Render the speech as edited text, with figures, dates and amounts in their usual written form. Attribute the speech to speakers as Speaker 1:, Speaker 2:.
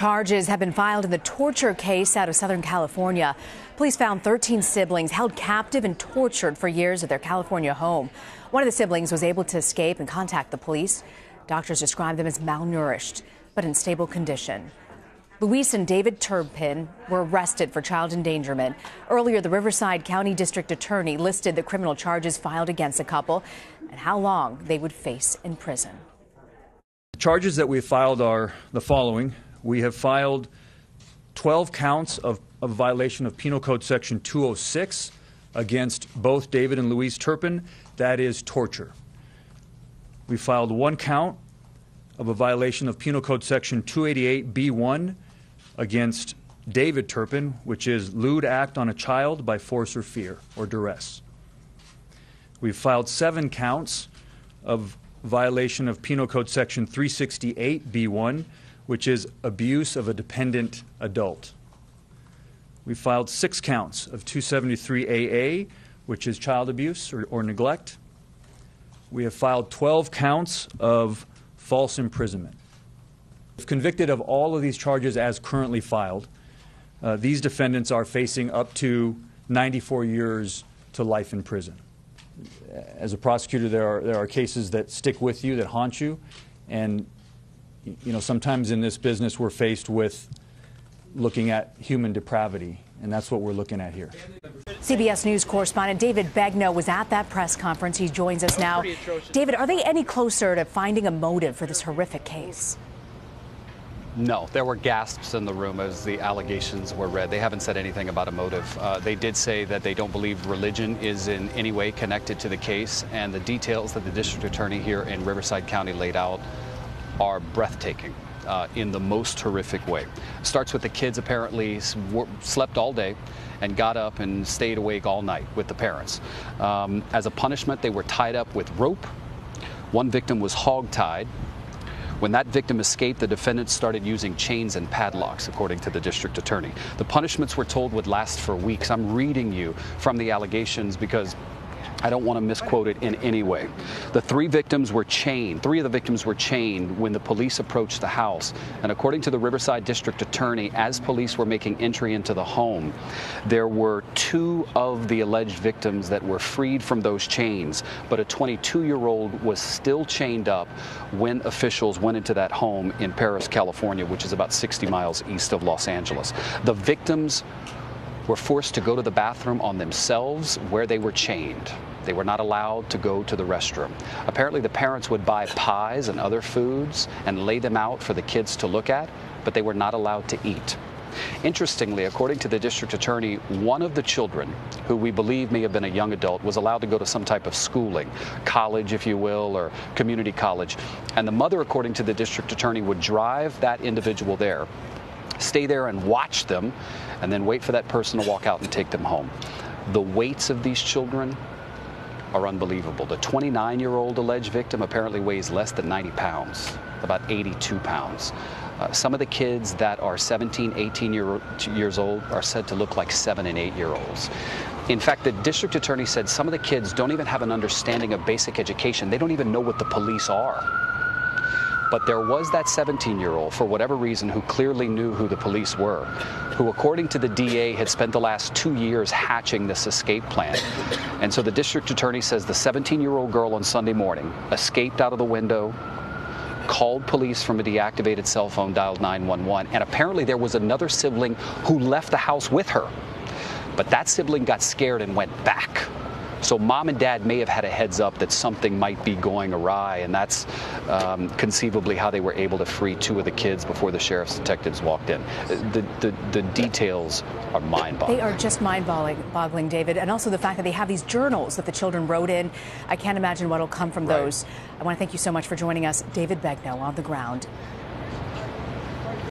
Speaker 1: Charges have been filed in the torture case out of Southern California. Police found 13 siblings held captive and tortured for years at their California home. One of the siblings was able to escape and contact the police. Doctors described them as malnourished, but in stable condition. Louise and David Turpin were arrested for child endangerment. Earlier, the Riverside County District Attorney listed the criminal charges filed against the couple and how long they would face in prison.
Speaker 2: The charges that we filed are the following. We have filed 12 counts of violation of Penal Code Section 206 against both David and Louise Turpin. That is torture. We filed 1 count of a violation of Penal Code Section 288B1 against David Turpin, which is lewd act on a child by force or fear or duress. We've filed 7 counts of violation of Penal Code Section 368B1, which is abuse of a dependent adult. We filed 6 counts of 273AA, which is child abuse or neglect. We have filed 12 counts of false imprisonment. If convicted of all of these charges as currently filed, these defendants are facing up to 94 years to life in prison. As a prosecutor, there are cases that stick with you, that haunt you, and sometimes in this business we're faced with looking at human depravity, and that's what we're looking at here.
Speaker 1: CBS News correspondent David Begnaud was at that press conference. He joins us now. David, are they any closer to finding a motive for this horrific case?
Speaker 3: No, there were gasps in the room as the allegations were read. They haven't said anything about a motive. They did say that they don't believe religion is in any way connected to the case, and the details that the district attorney here in Riverside County laid out are breathtaking in the most horrific way. Starts with the kids apparently slept all day and got up and stayed awake all night with the parents. As a punishment, they were tied up with rope. One victim was hog-tied. When that victim escaped, the defendants started using chains and padlocks, according to the district attorney. The punishments we're told would last for weeks. I'm reading you from the allegations because I don't want to misquote it in any way. The 3 victims were chained. 3 of the victims were chained when the police approached the house. And according to the Riverside District Attorney, as police were making entry into the home, there were 2 of the alleged victims that were freed from those chains. But a 22-year-old was still chained up when officials went into that home in Paris, California, which is about 60 miles east of Los Angeles. The victims were forced to go to the bathroom on themselves where they were chained. They were not allowed to go to the restroom. Apparently, the parents would buy pies and other foods and lay them out for the kids to look at, but they were not allowed to eat. Interestingly, according to the district attorney, one of the children, who we believe may have been a young adult, was allowed to go to some type of schooling, college, if you will, or community college. And the mother, according to the district attorney, would drive that individual there, stay there and watch them, and then wait for that person to walk out and take them home. The weights of these children are unbelievable. The 29-year-old alleged victim apparently weighs less than 90 pounds, about 82 pounds. Some of the kids that are 17, 18 years old are said to look like 7 and 8-year-olds. In fact, the district attorney said some of the kids don't even have an understanding of basic education. They don't even know what the police are. But there was that 17-year-old, for whatever reason, who clearly knew who the police were, who, according to the DA, had spent the last 2 years hatching this escape plan. And so the district attorney says the 17-year-old girl on Sunday morning escaped out of the window, called police from a deactivated cell phone, dialed 911, and apparently there was another sibling who left the house with her. But that sibling got scared and went back. So mom and dad may have had a heads up that something might be going awry, and that's conceivably how they were able to free 2 of the kids before the sheriff's detectives walked in. The details are mind-boggling.
Speaker 1: They are just mind-boggling, David, and also the fact that they have these journals that the children wrote in. I can't imagine what will come from those. I want to thank you so much for joining us, David Begnaud, on the ground.